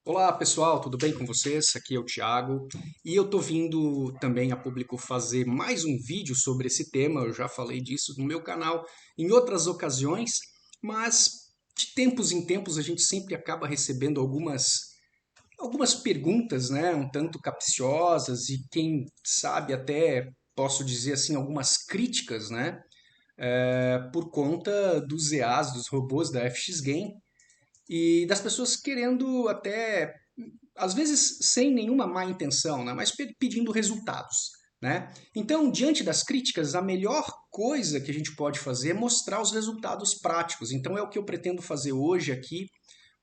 Olá pessoal, tudo bem com vocês? Aqui é o Thiago e eu tô vindo também a público fazer mais um vídeo sobre esse tema. Eu já falei disso no meu canal em outras ocasiões, mas de tempos em tempos a gente sempre acaba recebendo algumas perguntas, né, um tanto capciosas e quem sabe até posso dizer assim algumas críticas, né, por conta dos EAs, dos robôs da FX Game e das pessoas querendo até às vezes sem nenhuma má intenção, né, mas pedindo resultados. Né? Então, diante das críticas, a melhor coisa que a gente pode fazer é mostrar os resultados práticos. Então, é o que eu pretendo fazer hoje aqui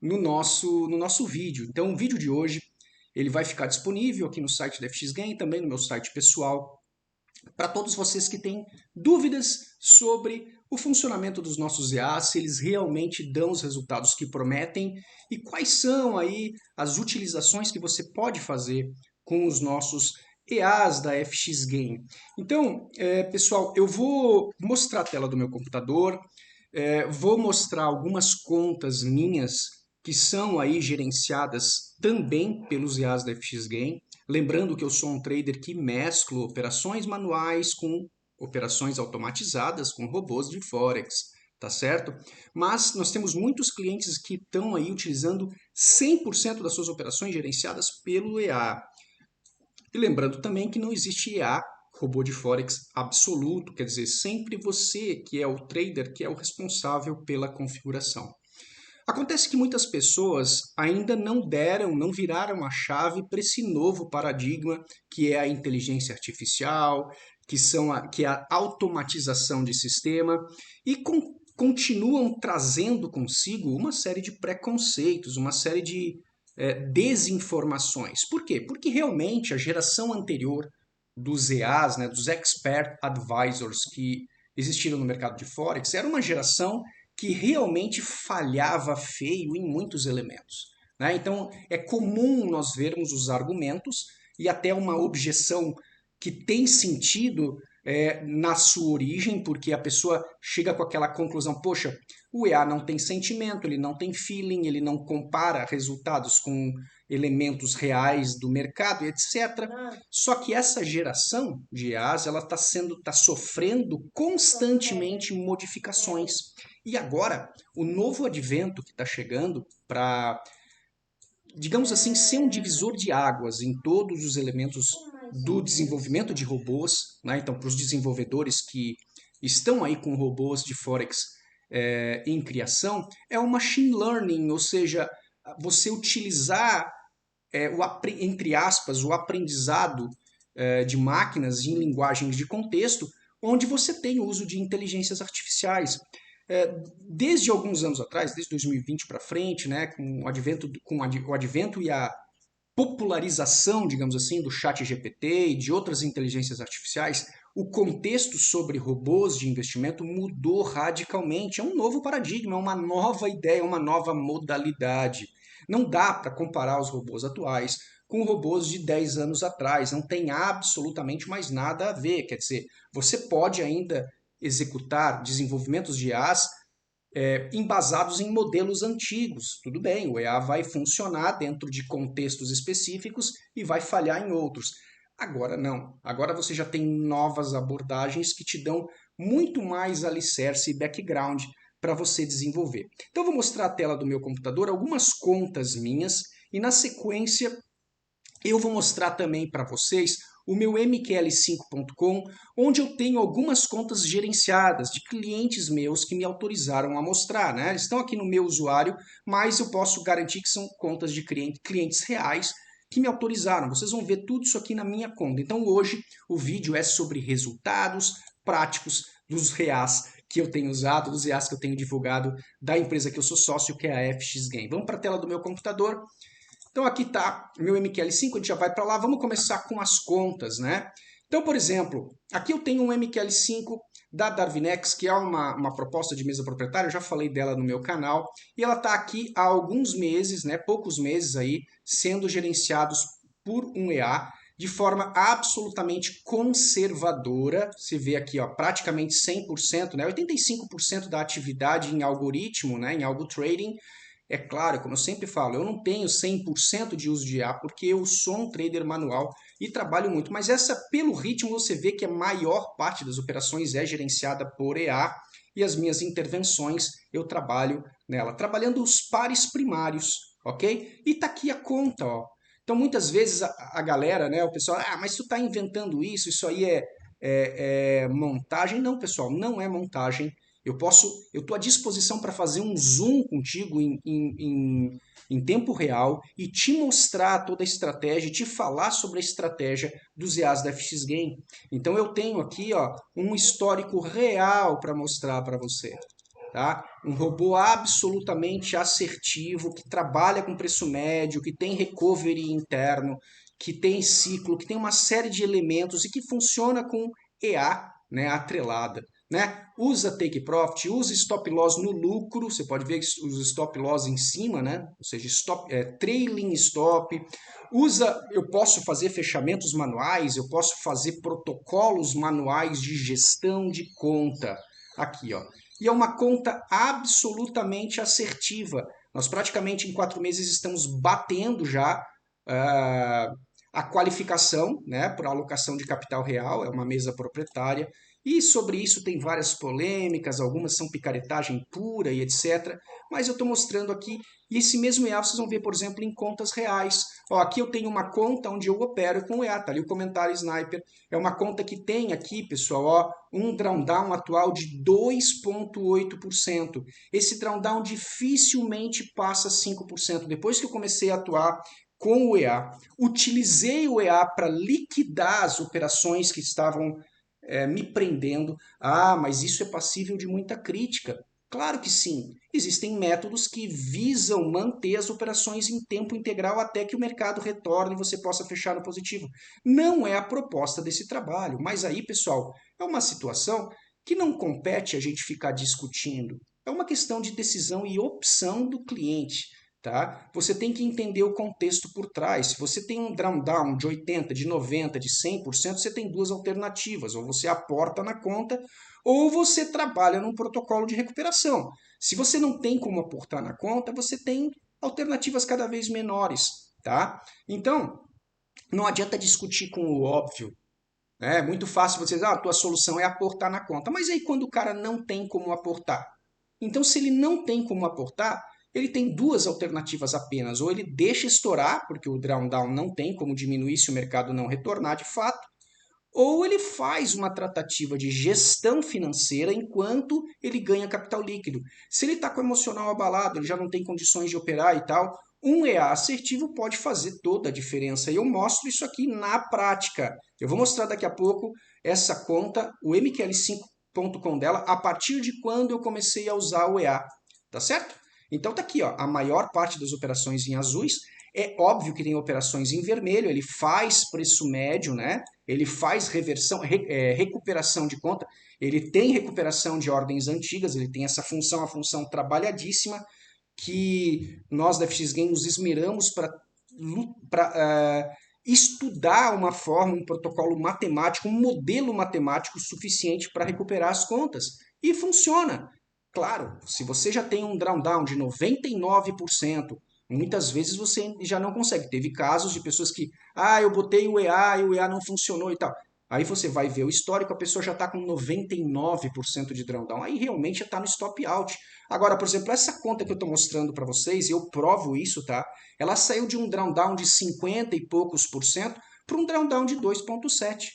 no nosso vídeo. Então, o vídeo de hoje ele vai ficar disponível aqui no site da FX Game, também no meu site pessoal, para todos vocês que têm dúvidas sobre o funcionamento dos nossos EAs, se eles realmente dão os resultados que prometem e quais são aí as utilizações que você pode fazer com os nossos EAs da FX Game. Então, pessoal, eu vou mostrar a tela do meu computador, vou mostrar algumas contas minhas que são aí gerenciadas também pelos EAs da FX Game. Lembrando que eu sou um trader que mesclo operações manuais com operações automatizadas com robôs de Forex, tá certo? Mas nós temos muitos clientes que estão aí utilizando 100% das suas operações gerenciadas pelo EA. E lembrando também que não existe EA, robô de Forex absoluto, quer dizer, sempre você que é o trader que é o responsável pela configuração. Acontece que muitas pessoas ainda não viraram a chave para esse novo paradigma que é a inteligência artificial, que é a automatização de sistema e continuam trazendo consigo uma série de preconceitos, uma série de desinformações. Por quê? Porque realmente a geração anterior dos EAs, né, dos Expert Advisors que existiram no mercado de Forex, era uma geração que realmente falhava feio em muitos elementos. Né? Então, é comum nós vermos os argumentos e até uma objeção que tem sentido na sua origem, porque a pessoa chega com aquela conclusão: poxa, o EA não tem sentimento, ele não tem feeling, ele não compara resultados com elementos reais do mercado, etc. Só que essa geração de EAs ela está sofrendo constantemente modificações. E agora, o novo advento que está chegando para, digamos assim, ser um divisor de águas em todos os elementos do desenvolvimento de robôs, né? Então, para os desenvolvedores que estão aí com robôs de Forex em criação, é o machine learning, ou seja, você utilizar entre aspas, o aprendizado de máquinas em linguagens de contexto, onde você tem o uso de inteligências artificiais. Desde alguns anos atrás, desde 2020 para frente, né, com o advento e a popularização, digamos assim, do chat GPT e de outras inteligências artificiais, o contexto sobre robôs de investimento mudou radicalmente. É um novo paradigma, é uma nova ideia, uma nova modalidade. Não dá para comparar os robôs atuais com robôs de 10 anos atrás, não tem absolutamente mais nada a ver. Quer dizer, você pode ainda executar desenvolvimentos de IAs embasados em modelos antigos. Tudo bem, o EA vai funcionar dentro de contextos específicos e vai falhar em outros. Agora não. Agora você já tem novas abordagens que te dão muito mais alicerce e background para você desenvolver. Então eu vou mostrar a tela do meu computador, algumas contas minhas, e na sequência eu vou mostrar também para vocês o meu mql5.com, onde eu tenho algumas contas gerenciadas de clientes meus que me autorizaram a mostrar. Né? Eles estão aqui no meu usuário, mas eu posso garantir que são contas de clientes reais que me autorizaram. Vocês vão ver tudo isso aqui na minha conta. Então hoje o vídeo é sobre resultados práticos dos reais que eu tenho usado, dos reais que eu tenho divulgado da empresa que eu sou sócio, que é a FX Game. Vamos para a tela do meu computador. Então aqui está meu MQL5, a gente já vai para lá, vamos começar com as contas, né? Então, por exemplo, aqui eu tenho um MQL5 da Darwinex, que é uma proposta de mesa proprietária, eu já falei dela no meu canal, e ela está aqui há alguns meses, né, poucos meses aí, sendo gerenciados por um EA, de forma absolutamente conservadora. Você vê aqui, ó, praticamente 100%, né, 85% da atividade em algoritmo, né, em algo trading, É claro, como eu sempre falo, eu não tenho 100% de uso de IA porque eu sou um trader manual e trabalho muito, mas essa, pelo ritmo, você vê que a maior parte das operações é gerenciada por EA e as minhas intervenções eu trabalho nela, trabalhando os pares primários, ok? E tá aqui a conta, ó. Então muitas vezes a galera, né, o pessoal, mas tu tá inventando isso aí é montagem. Não, pessoal, não é montagem. Eu estou à disposição para fazer um zoom contigo em tempo real e te mostrar toda a estratégia, e te falar sobre a estratégia dos EAs da FX Game. Então eu tenho aqui, ó, um histórico real para mostrar para você. Tá? Um robô absolutamente assertivo, que trabalha com preço médio, que tem recovery interno, que tem ciclo, que tem uma série de elementos e que funciona com EA, né, atrelada. Né? Usa take profit, usa stop loss no lucro, você pode ver os stop loss em cima, né? Ou seja, trailing stop. Eu posso fazer fechamentos manuais, eu posso fazer protocolos manuais de gestão de conta. Aqui, ó. E é uma conta absolutamente assertiva. Nós praticamente em 4 meses estamos batendo já a qualificação, né, por alocação de capital real, é uma mesa proprietária. E sobre isso tem várias polêmicas, algumas são picaretagem pura e etc. Mas eu estou mostrando aqui, e esse mesmo EA vocês vão ver, por exemplo, em contas reais. Ó, aqui eu tenho uma conta onde eu opero com o EA, tá ali o comentário Sniper. É uma conta que tem aqui, pessoal, ó, um drawdown atual de 2,8%. Esse drawdown dificilmente passa 5%. Depois que eu comecei a atuar com o EA, utilizei o EA para liquidar as operações que estavam me prendendo. Mas isso é passível de muita crítica. Claro que sim. Existem métodos que visam manter as operações em tempo integral até que o mercado retorne e você possa fechar no positivo. Não é a proposta desse trabalho. Mas aí, pessoal, é uma situação que não compete a gente ficar discutindo. É uma questão de decisão e opção do cliente. Tá? Você tem que entender o contexto por trás. Se você tem um drawdown de 80%, de 90%, de 100%, você tem duas alternativas. Ou você aporta na conta, ou você trabalha num protocolo de recuperação. Se você não tem como aportar na conta, você tem alternativas cada vez menores. Tá? Então, não adianta discutir com o óbvio. É muito fácil você dizer, a tua solução é aportar na conta. Mas aí quando o cara não tem como aportar? Então, se ele não tem como aportar, ele tem duas alternativas apenas. Ou ele deixa estourar, porque o drawdown não tem como diminuir se o mercado não retornar de fato, ou ele faz uma tratativa de gestão financeira enquanto ele ganha capital líquido. Se ele está com o emocional abalado, ele já não tem condições de operar e tal, um EA assertivo pode fazer toda a diferença. E eu mostro isso aqui na prática. Eu vou mostrar daqui a pouco essa conta, o MQL5.com dela, a partir de quando eu comecei a usar o EA. Tá certo? Então tá aqui, ó, a maior parte das operações em azuis. É óbvio que tem operações em vermelho, ele faz preço médio, né? Ele faz recuperação de conta, ele tem recuperação de ordens antigas, ele tem essa função, a função trabalhadíssima, que nós da FX Game nos esmeramos para estudar uma forma, um protocolo matemático, um modelo matemático suficiente para recuperar as contas. E funciona. Claro, se você já tem um drawdown de 99%, muitas vezes você já não consegue. Teve casos de pessoas que, eu botei o EA e o EA não funcionou e tal. Aí você vai ver o histórico, a pessoa já está com 99% de drawdown. Aí realmente já está no stop out. Agora, por exemplo, essa conta que eu estou mostrando para vocês, e eu provo isso, tá? Ela saiu de um drawdown de 50 e poucos por cento para um drawdown de 2,7.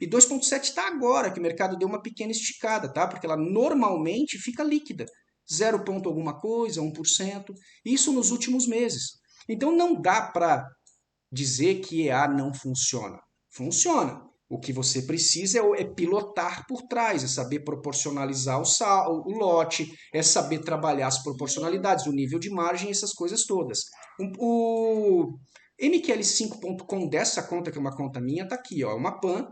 E 2,7 está agora, que o mercado deu uma pequena esticada, tá? Porque ela normalmente fica líquida. 0, alguma coisa, 1%. Isso nos últimos meses. Então não dá para dizer que EA não funciona. Funciona. O que você precisa é pilotar por trás, é saber proporcionalizar o lote, é saber trabalhar as proporcionalidades, o nível de margem, essas coisas todas. O MQL5.com dessa conta, que é uma conta minha, está aqui, ó, é uma PAN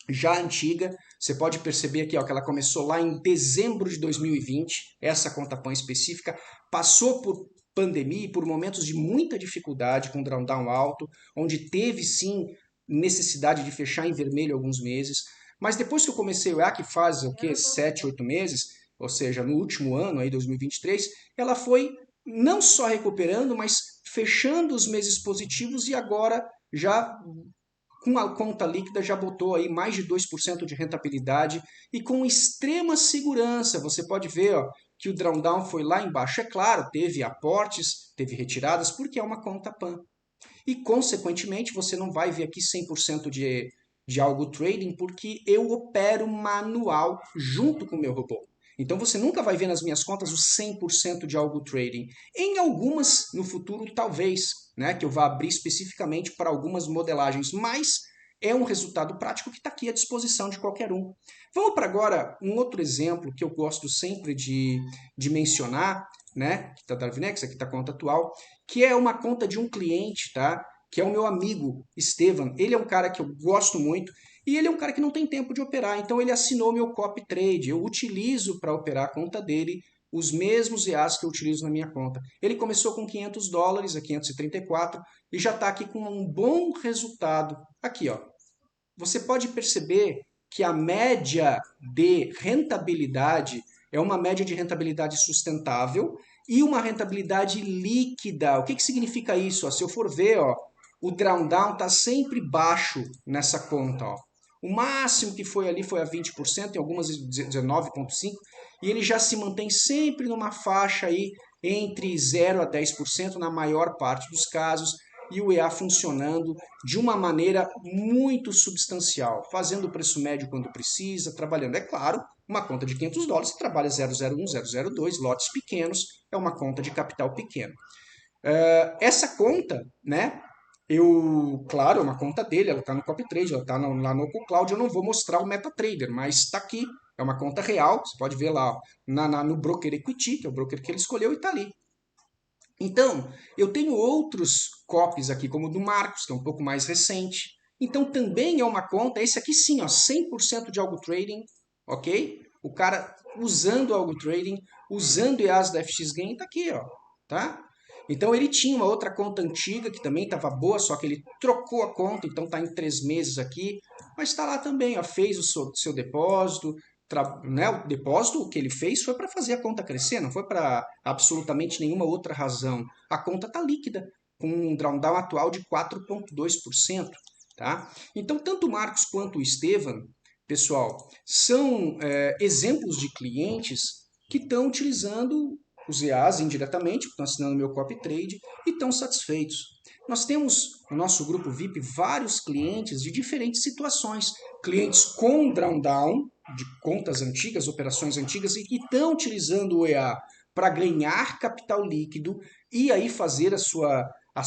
já antiga. Você pode perceber aqui ó, que ela começou lá em dezembro de 2020, essa conta PAN específica, passou por pandemia e por momentos de muita dificuldade com drawdown alto, onde teve sim necessidade de fechar em vermelho alguns meses, mas depois que eu comecei o EA, que faz o quê? 7, 8 meses, ou seja, no último ano, aí 2023, ela foi não só recuperando, mas fechando os meses positivos e agora já com a conta líquida já botou aí mais de 2% de rentabilidade e com extrema segurança. Você pode ver, ó, que o drawdown foi lá embaixo. É claro, teve aportes, teve retiradas, porque é uma conta PAN. E, consequentemente, você não vai ver aqui 100% de algo trading, porque eu opero manual junto com o meu robô. Então você nunca vai ver nas minhas contas o 100% de algo trading. Em algumas, no futuro, talvez, né, que eu vá abrir especificamente para algumas modelagens, mas é um resultado prático que está aqui à disposição de qualquer um. Vamos para agora um outro exemplo que eu gosto sempre de mencionar, né, que está da Darvinex, aqui está a conta atual, que é uma conta de um cliente, tá? Que é o meu amigo Estevan. Ele é um cara que eu gosto muito e ele é um cara que não tem tempo de operar, então ele assinou meu copy trade. Eu utilizo para operar a conta dele os mesmos EAs que eu utilizo na minha conta. Ele começou com $500, a 534, e já está aqui com um bom resultado. Aqui, ó. Você pode perceber que a média de rentabilidade é uma média de rentabilidade sustentável e uma rentabilidade líquida. O que, que significa isso? Ó, se eu for ver, ó, o drawdown está sempre baixo nessa conta. Ó. O máximo que foi ali foi a 20%, em algumas 19,5%, e ele já se mantém sempre numa faixa aí entre 0 a 10% na maior parte dos casos, e o EA funcionando de uma maneira muito substancial, fazendo o preço médio quando precisa, trabalhando, é claro, uma conta de $500, você trabalha 001, 002, lotes pequenos, é uma conta de capital pequeno. Essa conta, né, claro, é uma conta dele, ela está no CopyTrade, ela está lá no OcoCloud, eu não vou mostrar o MetaTrader, mas está aqui, é uma conta real, você pode ver lá ó, no Broker Equity, que é o broker que ele escolheu, e está ali. Então, eu tenho outros copies aqui, como o do Marcos, que é um pouco mais recente. Então, também é uma conta, esse aqui sim, ó, 100% de algo trading, ok? O cara usando algo trading, usando EAS da FX Gain, tá aqui, ó, tá? Então, ele tinha uma outra conta antiga que também estava boa, só que ele trocou a conta, então tá em 3 meses aqui, mas está lá também, ó, fez o seu depósito, né, o depósito, o que ele fez foi para fazer a conta crescer, não foi para absolutamente nenhuma outra razão. A conta está líquida, com um drawdown atual de 4,2%. Tá? Então, tanto o Marcos quanto o Estevan, pessoal, são exemplos de clientes que estão utilizando os EAs indiretamente, estão assinando meu copy trade e estão satisfeitos. Nós temos no nosso grupo VIP vários clientes de diferentes situações. Clientes com drawdown, de contas antigas, operações antigas, e que estão utilizando o EA para ganhar capital líquido e aí fazer as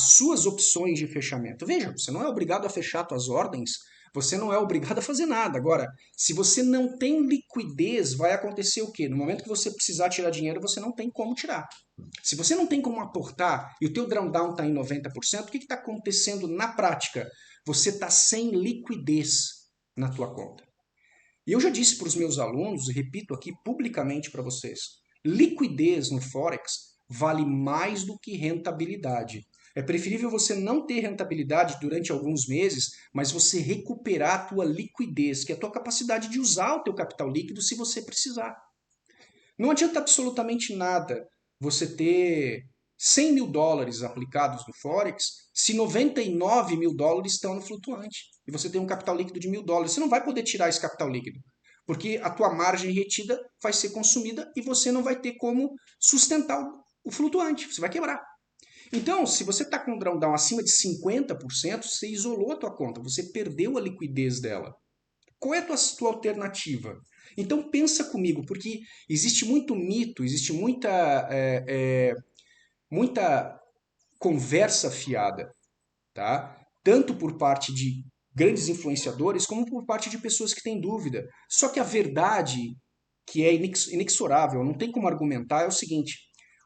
suas opções de fechamento. Veja, você não é obrigado a fechar suas ordens, você não é obrigado a fazer nada. Agora, se você não tem liquidez, vai acontecer o quê? No momento que você precisar tirar dinheiro, você não tem como tirar. Se você não tem como aportar e o teu drawdown está em 90%, o que está acontecendo na prática? Você está sem liquidez na tua conta. E eu já disse para os meus alunos, e repito aqui publicamente para vocês, liquidez no Forex vale mais do que rentabilidade. É preferível você não ter rentabilidade durante alguns meses, mas você recuperar a tua liquidez, que é a tua capacidade de usar o teu capital líquido se você precisar. Não adianta absolutamente nada você ter $100.000 aplicados no Forex se $99.000 estão no flutuante e você tem um capital líquido de $1.000. Você não vai poder tirar esse capital líquido, porque a tua margem retida vai ser consumida e você não vai ter como sustentar o flutuante, você vai quebrar. Então, se você está com um drawdown acima de 50%, você isolou a tua conta, você perdeu a liquidez dela. Qual é a tua alternativa? Então pensa comigo, porque existe muito mito, existe muita conversa fiada, tá? Tanto por parte de grandes influenciadores, como por parte de pessoas que têm dúvida. Só que a verdade, que é inexorável, não tem como argumentar, é o seguinte: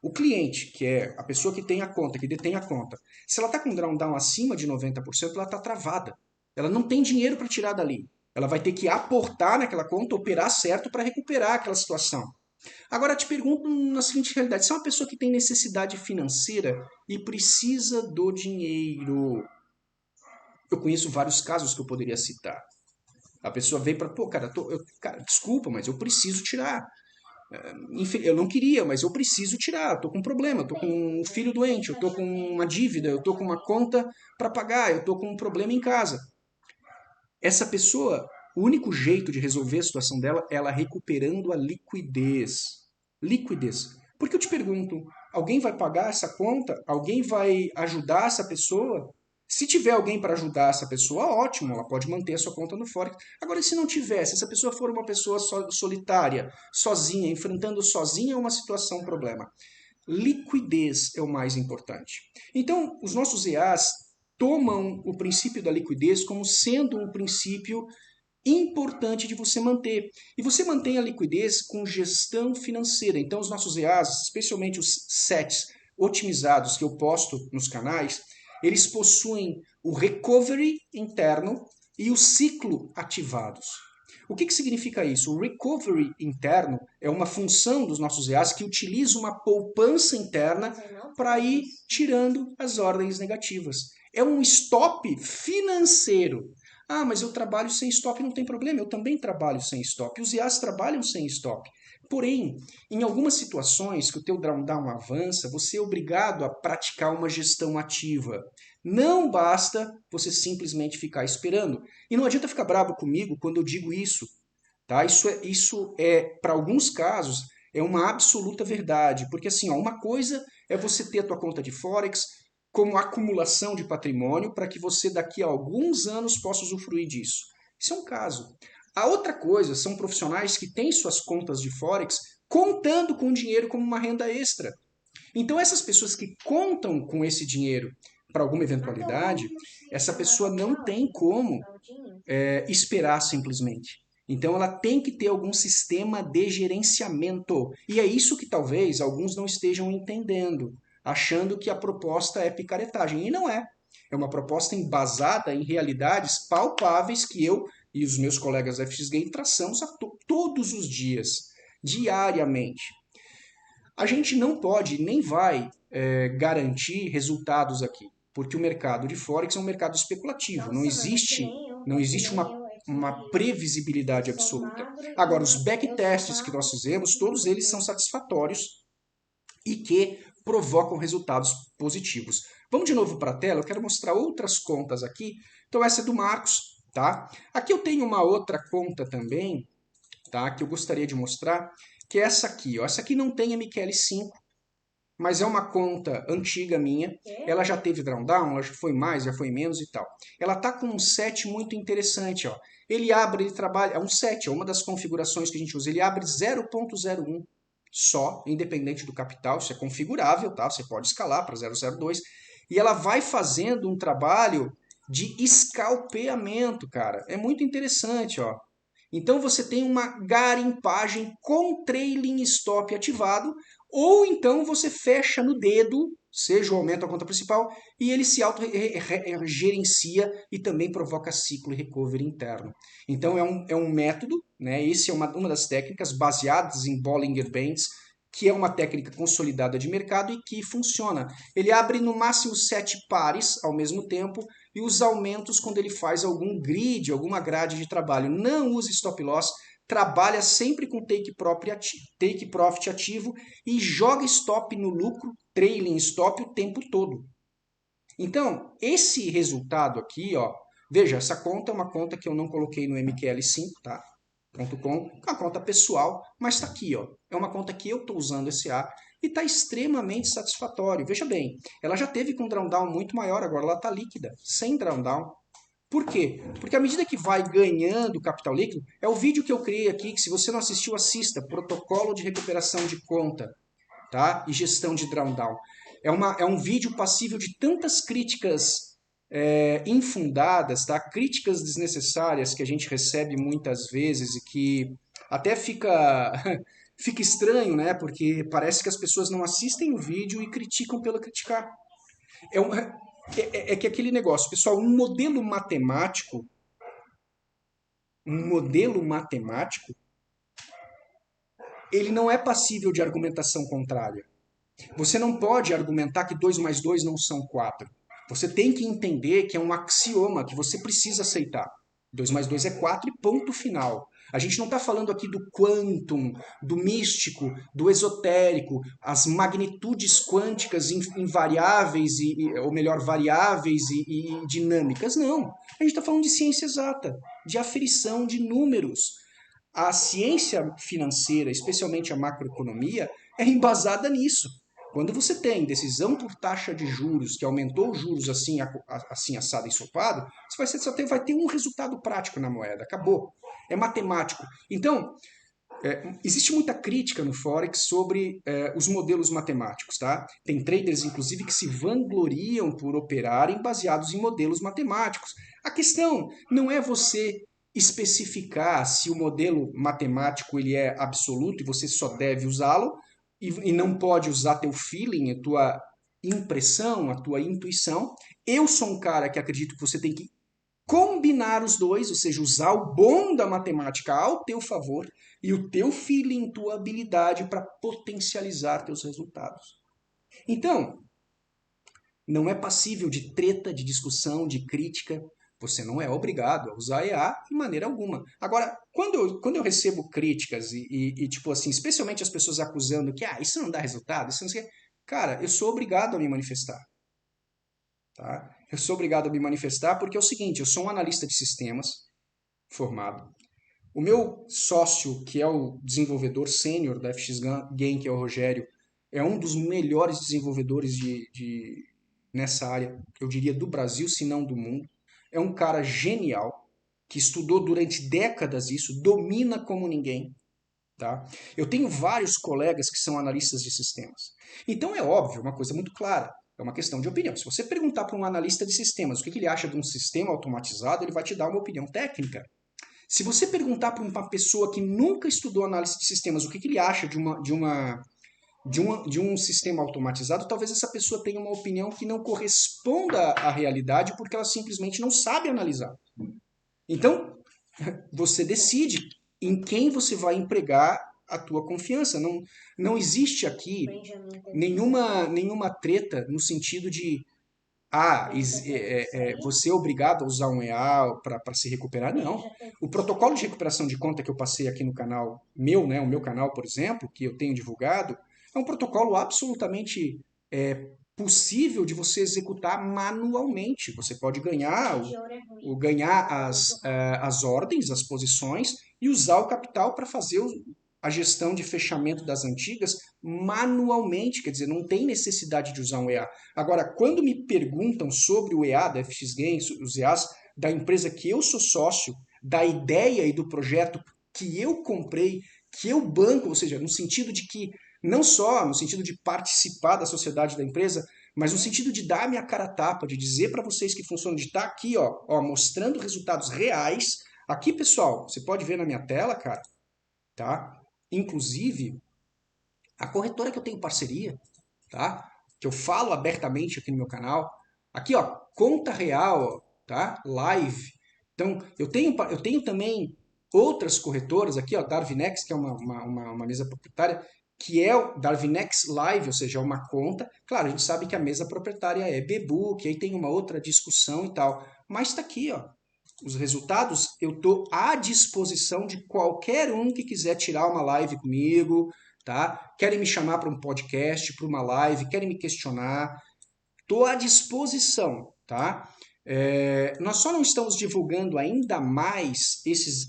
o cliente, que é a pessoa que tem a conta, que detém a conta, se ela está com um drawdown acima de 90%, ela está travada. Ela não tem dinheiro para tirar dali. Ela vai ter que aportar naquela conta, operar certo para recuperar aquela situação. Agora te pergunto na seguinte realidade: se é uma pessoa que tem necessidade financeira e precisa do dinheiro, eu conheço vários casos que eu poderia citar. A pessoa veio para, pô, cara, cara, desculpa, mas eu preciso tirar. Eu não queria, mas eu preciso tirar, eu estou com um problema, eu estou com um filho doente, eu estou com uma dívida, eu estou com uma conta para pagar, eu estou com um problema em casa. Essa pessoa, o único jeito de resolver a situação dela é ela recuperando a liquidez. Liquidez. Porque eu te pergunto, alguém vai pagar essa conta? Alguém vai ajudar essa pessoa? Se tiver alguém para ajudar essa pessoa, ótimo, ela pode manter a sua conta no Forex. Agora, se não tiver, se essa pessoa for uma pessoa solitária, sozinha, enfrentando sozinha uma situação, um problema, liquidez é o mais importante. Então, os nossos EAs tomam o princípio da liquidez como sendo um princípio importante de você manter. E você mantém a liquidez com gestão financeira. Então, os nossos EAs, especialmente os sets otimizados que eu posto nos canais, eles possuem o recovery interno e o ciclo ativados. O que significa isso? O recovery interno é uma função dos nossos EAs que utiliza uma poupança interna para ir tirando as ordens negativas. É um stop financeiro. Ah, mas eu trabalho sem stop, não tem problema, eu também trabalho sem stop. Os IAs trabalham sem stop. Porém, em algumas situações que o teu drawdown avança, você é obrigado a praticar uma gestão ativa. Não basta você simplesmente ficar esperando. E não adianta ficar bravo comigo quando eu digo isso. Tá? Isso é para alguns casos, é uma absoluta verdade. Porque assim, ó, uma coisa é você ter a tua conta de Forex como acumulação de patrimônio para que você daqui a alguns anos possa usufruir disso. Isso é um caso. A outra coisa são profissionais que têm suas contas de Forex contando com o dinheiro como uma renda extra. Então, essas pessoas que contam com esse dinheiro para alguma eventualidade, essa pessoa não tem como esperar simplesmente. Então, ela tem que ter algum sistema de gerenciamento. E é isso que talvez alguns não estejam entendendo, achando que a proposta é picaretagem. E não é. É uma proposta embasada em realidades palpáveis que eu e os meus colegas da FX Game traçamos todos os dias, diariamente. A gente não pode nem vai garantir resultados aqui, porque o mercado de Forex é um mercado especulativo, não existe uma previsibilidade absoluta. Agora, os backtests que nós fizemos, todos eles são satisfatórios e que provocam resultados positivos. Vamos de novo para a tela, eu quero mostrar outras contas aqui. Então essa é do Marcos, tá? Aqui eu tenho uma outra conta também, tá? Que eu gostaria de mostrar, que é essa aqui, ó. Essa aqui não tem MQL5, mas é uma conta antiga minha. Ela já teve drawdown, ela já foi mais, já foi menos e tal. Ela tá com um set muito interessante, ó. Ele abre, ele trabalha, é um set, é uma das configurações que a gente usa. Ele abre 0.01 só, independente do capital, isso é configurável, tá? Você pode escalar para 0.02 e ela vai fazendo um trabalho de escalpeamento, cara. É muito interessante, ó. Então você tem uma garimpagem com trailing stop ativado, ou então você fecha no dedo, seja o aumento da conta principal, e ele se auto-gerencia e também provoca ciclo e recovery interno. Então é um método, né? Esse é uma das técnicas baseadas em Bollinger Bands, que é uma técnica consolidada de mercado e que funciona. Ele abre no máximo 7 pares ao mesmo tempo e os aumentos quando ele faz algum grid, alguma grade de trabalho. Não use stop loss, trabalha sempre com take profit ativo e joga stop no lucro, trailing stop o tempo todo. Então, esse resultado aqui, ó, veja, essa conta é uma conta que eu não coloquei no MQL5, tá? .com, é uma conta pessoal, mas está aqui, ó. É uma conta que eu estou usando esse A e está extremamente satisfatório. Veja bem, ela já teve com um drawdown muito maior, agora ela está líquida, sem drawdown. Por quê? Porque à medida que vai ganhando capital líquido, é o vídeo que eu criei aqui, que se você não assistiu, assista, protocolo de recuperação de conta, tá? E gestão de drawdown. É um vídeo passível de tantas críticas infundadas, tá? Críticas desnecessárias que a gente recebe muitas vezes e que até fica estranho, né? Porque parece que as pessoas não assistem o vídeo e criticam pelo criticar. É que aquele negócio, pessoal, um modelo matemático, ele não é passível de argumentação contrária. Você não pode argumentar que 2 mais 2 não são 4. Você tem que entender que é um axioma que você precisa aceitar. 2 mais 2 é 4 e ponto final. A gente não está falando aqui do quantum, do místico, do esotérico, as magnitudes quânticas em variáveis, ou melhor, variáveis e dinâmicas. Não. A gente está falando de ciência exata, de aferição de números. A ciência financeira, especialmente a macroeconomia, é embasada nisso. Quando você tem decisão por taxa de juros, que aumentou os juros assim assado e ensopado, você vai ter um resultado prático na moeda. Acabou. É matemático. Então, existe muita crítica no Forex sobre os modelos matemáticos, tá? Tem traders, inclusive, que se vangloriam por operarem baseados em modelos matemáticos. A questão não é você especificar se o modelo matemático ele é absoluto e você só deve usá-lo e não pode usar teu feeling, a tua impressão, a tua intuição. Eu sou um cara que acredito que você tem que combinar os dois, ou seja, usar o bom da matemática ao teu favor e o teu feeling, tua habilidade para potencializar teus resultados. Então, não é passível de treta, de discussão, de crítica. Você não é obrigado a usar EA de maneira alguma. Agora, quando eu recebo críticas tipo assim, especialmente as pessoas acusando que isso não dá resultado, isso não sei o quê, cara, eu sou obrigado a me manifestar. Tá? Eu sou obrigado a me manifestar porque é o seguinte, eu sou um analista de sistemas formado. O meu sócio, que é o desenvolvedor sênior da FX Game, que é o Rogério, é um dos melhores desenvolvedores nessa área, eu diria, do Brasil, se não do mundo. É um cara genial, que estudou durante décadas isso, domina como ninguém. Tá? Eu tenho vários colegas que são analistas de sistemas. Então é óbvio, uma coisa muito clara, é uma questão de opinião. Se você perguntar para um analista de sistemas o que ele acha de um sistema automatizado, ele vai te dar uma opinião técnica. Se você perguntar para uma pessoa que nunca estudou análise de sistemas o que ele acha de um sistema automatizado, talvez essa pessoa tenha uma opinião que não corresponda à realidade porque ela simplesmente não sabe analisar. Então, você decide em quem você vai empregar a tua confiança. Não existe aqui nenhuma treta no sentido de você é obrigado a usar um EA para se recuperar. Não. O protocolo de recuperação de conta que eu passei aqui no canal meu, né, o meu canal, por exemplo, que eu tenho divulgado, é um protocolo absolutamente possível de você executar manualmente. Você pode ganhar as ordens, as posições e usar o capital para fazer a gestão de fechamento das antigas manualmente, quer dizer, não tem necessidade de usar um EA. Agora, quando me perguntam sobre o EA da FX Games, os EAs da empresa que eu sou sócio, da ideia e do projeto que eu comprei, que eu banco, ou seja, no sentido de que, não só no sentido de participar da sociedade da empresa, mas no sentido de dar a minha cara a tapa, de dizer para vocês que funciona, de estar aqui, mostrando resultados reais. Aqui, pessoal, você pode ver na minha tela, cara, tá? Inclusive, a corretora que eu tenho parceria, tá? Que eu falo abertamente aqui no meu canal. Aqui, conta real, tá? Live. Então, eu tenho também outras corretoras aqui, Darvinex, que é uma mesa proprietária, que é o Darvinex Live, ou seja, é uma conta. Claro, a gente sabe que a mesa proprietária é Bbook, aí tem uma outra discussão e tal. Mas está aqui, os resultados, eu estou à disposição de qualquer um que quiser tirar uma live comigo, tá? Querem me chamar para um podcast, para uma live, querem me questionar, estou à disposição, tá? Nós só não estamos divulgando ainda mais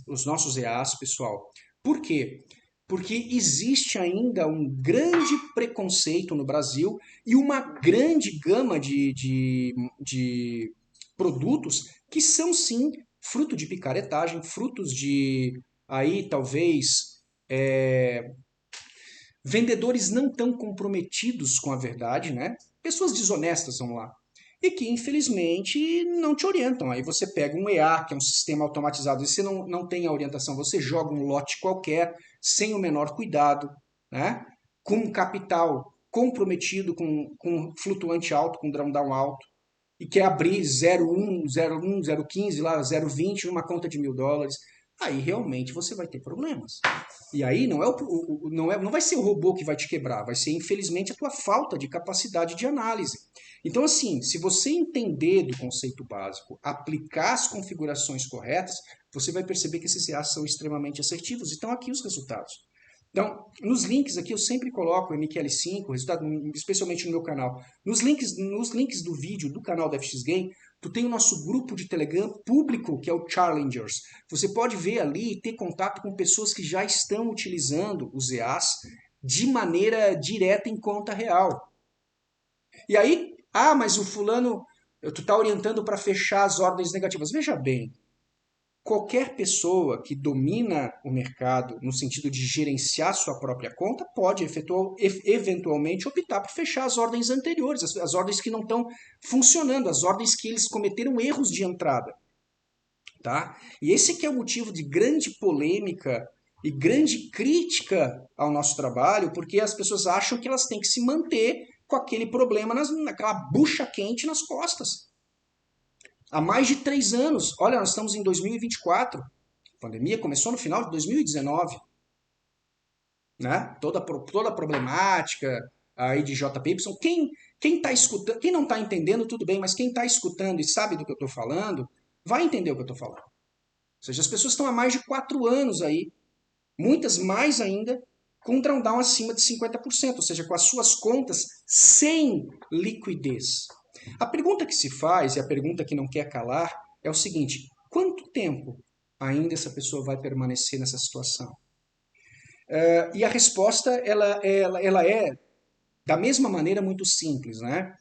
os nossos EAs, pessoal. Por quê? Porque existe ainda um grande preconceito no Brasil e uma grande gama de produtos que são sim fruto de picaretagem, frutos de aí talvez vendedores não tão comprometidos com a verdade, né? Pessoas desonestas, vamos lá. E que, infelizmente, não te orientam. Aí você pega um EA, que é um sistema automatizado, e você não tem a orientação, você joga um lote qualquer, sem o menor cuidado, né? Com um capital comprometido, com flutuante alto, com drawdown alto, e quer abrir 0,1, 0,1, 0,15, lá 0,20 numa conta de $1.000. aí realmente você vai ter problemas. E aí não vai ser o robô que vai te quebrar, vai ser, infelizmente, a tua falta de capacidade de análise. Então, assim, se você entender do conceito básico, aplicar as configurações corretas, você vai perceber que esses EAs são extremamente assertivos. E estão aqui os resultados. Então, nos links aqui eu sempre coloco o MQL5, resultado, especialmente no meu canal. Nos links do vídeo do canal da FX Game, tu tem o nosso grupo de Telegram público, que é o Challengers. Você pode ver ali e ter contato com pessoas que já estão utilizando os EAs de maneira direta em conta real. E aí, mas o fulano, tu está orientando para fechar as ordens negativas. Veja bem, qualquer pessoa que domina o mercado no sentido de gerenciar sua própria conta pode eventualmente optar por fechar as ordens anteriores, as ordens que não estão funcionando, as ordens que eles cometeram erros de entrada. Tá? E esse que é o motivo de grande polêmica e grande crítica ao nosso trabalho, porque as pessoas acham que elas têm que se manter com aquele problema, naquela bucha quente nas costas. Há mais de 3 anos, olha, nós estamos em 2024, a pandemia começou no final de 2019, né? Toda a problemática aí de JPY, quem tá escutando, quem não está entendendo, tudo bem, mas quem está escutando e sabe do que eu estou falando, vai entender o que eu estou falando. Ou seja, as pessoas estão há mais de 4 anos aí, muitas mais ainda, com um drawdown acima de 50%, ou seja, com as suas contas sem liquidez. A pergunta que se faz, e a pergunta que não quer calar, é o seguinte: quanto tempo ainda essa pessoa vai permanecer nessa situação? E a resposta ela é, da mesma maneira, muito simples. Né?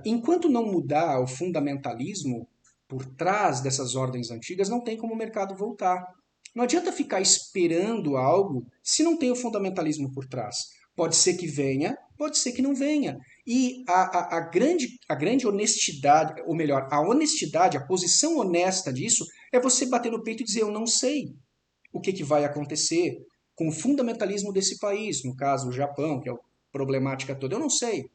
Enquanto não mudar o fundamentalismo por trás dessas ordens antigas, não tem como o mercado voltar. Não adianta ficar esperando algo se não tem o fundamentalismo por trás. Pode ser que venha, pode ser que não venha. E a grande honestidade, ou melhor, a honestidade, a posição honesta disso, é você bater no peito e dizer: eu não sei o que vai acontecer com o fundamentalismo desse país, no caso o Japão, que é a problemática toda. Eu não sei.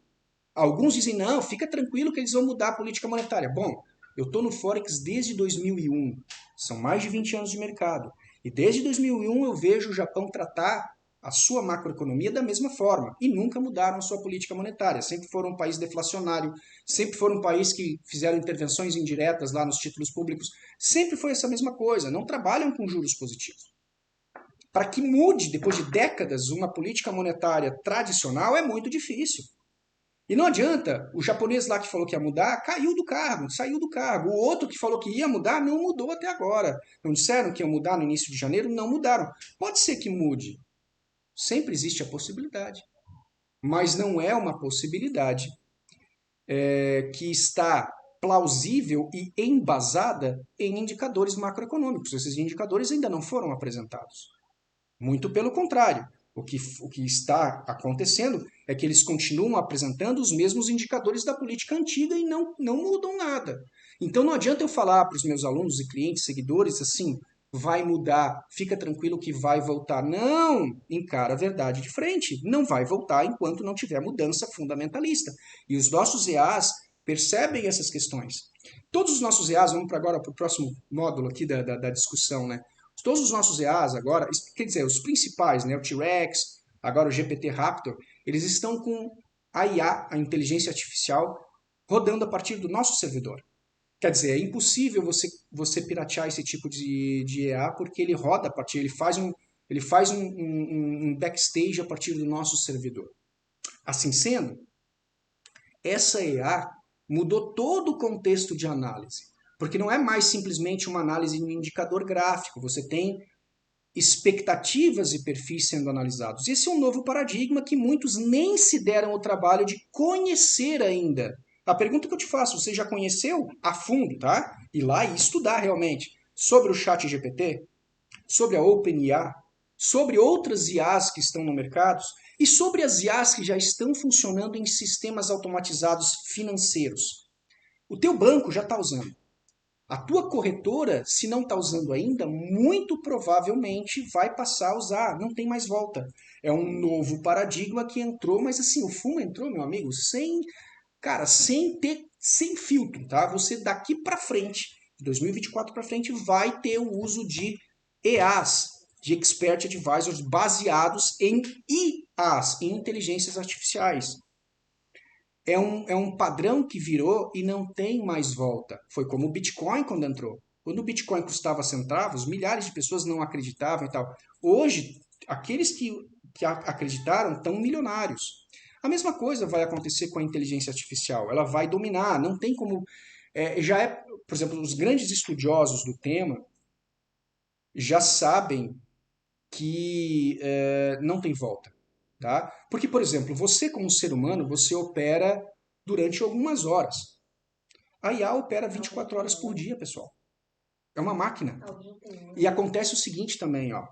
Alguns dizem: não, fica tranquilo que eles vão mudar a política monetária. Bom, eu estou no Forex desde 2001, são mais de 20 anos de mercado. E desde 2001 eu vejo o Japão tratar a sua macroeconomia da mesma forma. E nunca mudaram a sua política monetária. Sempre foram um país deflacionário, sempre foram um país que fizeram intervenções indiretas lá nos títulos públicos. Sempre foi essa mesma coisa. Não trabalham com juros positivos. Para que mude, depois de décadas, uma política monetária tradicional é muito difícil. E não adianta, o japonês lá que falou que ia mudar, caiu do cargo, saiu do cargo. O outro que falou que ia mudar, não mudou até agora. Não disseram que ia mudar no início de janeiro? Não mudaram. Pode ser que mude. Sempre existe a possibilidade. Mas não é uma possibilidade que está plausível e embasada em indicadores macroeconômicos. Esses indicadores ainda não foram apresentados. Muito pelo contrário. O que está acontecendo é que eles continuam apresentando os mesmos indicadores da política antiga e não mudam nada. Então não adianta eu falar para os meus alunos e clientes, seguidores, assim, vai mudar, fica tranquilo que vai voltar. Não! Encara a verdade de frente. Não vai voltar enquanto não tiver mudança fundamentalista. E os nossos EAs percebem essas questões. Todos os nossos EAs, vamos agora para o próximo módulo aqui da discussão, né? Todos os nossos EAs agora, quer dizer, os principais, né, o T-Rex, agora o GPT Raptor, eles estão com a IA, a inteligência artificial, rodando a partir do nosso servidor. Quer dizer, é impossível você piratear esse tipo de EA porque ele roda a partir, ele faz um backstage a partir do nosso servidor. Assim sendo, essa EA mudou todo o contexto de análise. Porque não é mais simplesmente uma análise de um indicador gráfico, você tem expectativas e perfis sendo analisados. Esse é um novo paradigma que muitos nem se deram o trabalho de conhecer ainda. A pergunta que eu te faço, você já conheceu a fundo, tá? Ir lá e estudar realmente sobre o chat GPT, sobre a OpenIA, sobre outras IAs que estão no mercado e sobre as IAs que já estão funcionando em sistemas automatizados financeiros. O teu banco já está usando. A tua corretora, se não está usando ainda, muito provavelmente vai passar a usar, não tem mais volta. É um novo paradigma que entrou, mas assim, o fumo entrou, meu amigo, sem filtro, tá? Você daqui para frente, de 2024 para frente, vai ter o uso de EAs, de Expert Advisors, baseados em IAs, em inteligências artificiais. É um padrão que virou e não tem mais volta. Foi como o Bitcoin quando entrou. Quando o Bitcoin custava centavos, milhares de pessoas não acreditavam e tal. Hoje, aqueles que acreditaram estão milionários. A mesma coisa vai acontecer com a inteligência artificial. Ela vai dominar, não tem como... por exemplo, os grandes estudiosos do tema já sabem que não tem volta. Tá? Porque, por exemplo, você como ser humano, você opera durante algumas horas. A IA opera 24 horas por dia, pessoal. É uma máquina. E acontece o seguinte também, ó.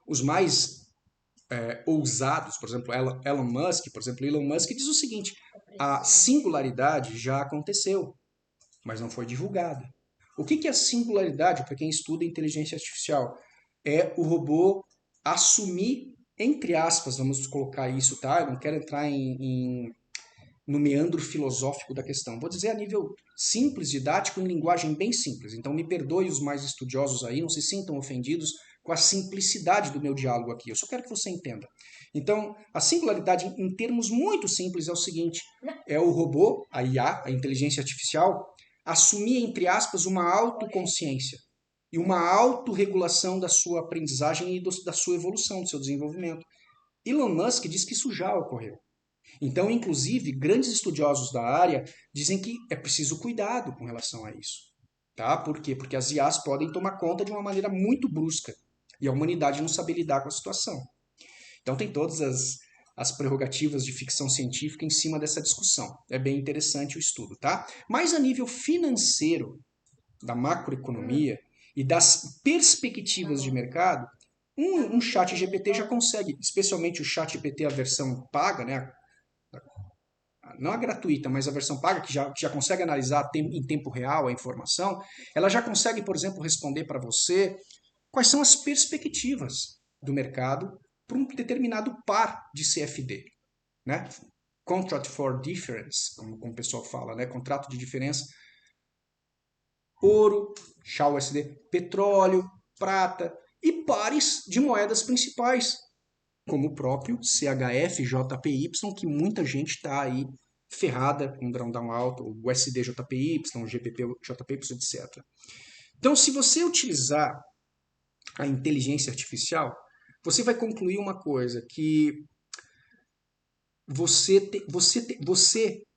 Os mais ousados, por exemplo, Elon Musk, diz o seguinte: a singularidade já aconteceu, mas não foi divulgada. O que é a singularidade para quem estuda inteligência artificial? É o robô assumir, entre aspas, vamos colocar isso, tá? Eu não quero entrar no meandro filosófico da questão. Vou dizer a nível simples, didático, em linguagem bem simples. Então me perdoe os mais estudiosos aí, não se sintam ofendidos com a simplicidade do meu diálogo aqui. Eu só quero que você entenda. Então, a singularidade em termos muito simples é o seguinte: é o robô, a IA, a inteligência artificial, assumir, entre aspas, uma autoconsciência e uma autorregulação da sua aprendizagem e da sua evolução, do seu desenvolvimento. Elon Musk diz que isso já ocorreu. Então, inclusive, grandes estudiosos da área dizem que é preciso cuidado com relação a isso. Tá? Por quê? Porque as IAs podem tomar conta de uma maneira muito brusca e a humanidade não sabe lidar com a situação. Então, tem todas as prerrogativas de ficção científica em cima dessa discussão. É bem interessante o estudo, tá? Mas a nível financeiro, da macroeconomia e das perspectivas de mercado, um chat GPT já consegue, especialmente o chat GPT, a versão paga, né? Não a gratuita, mas a versão paga, que já consegue analisar em tempo real a informação, ela já consegue, por exemplo, responder para você quais são as perspectivas do mercado para um determinado par de CFD, né? Contract for Difference, como o pessoal fala, né? Contrato de diferença. Ouro, XAUSD, petróleo, prata e pares de moedas principais, como o próprio CHF, JPY, que muita gente está aí ferrada com drawdown alto, o USD JPY, o GBP JPY, etc. Então, se você utilizar a inteligência artificial, você vai concluir uma coisa, que você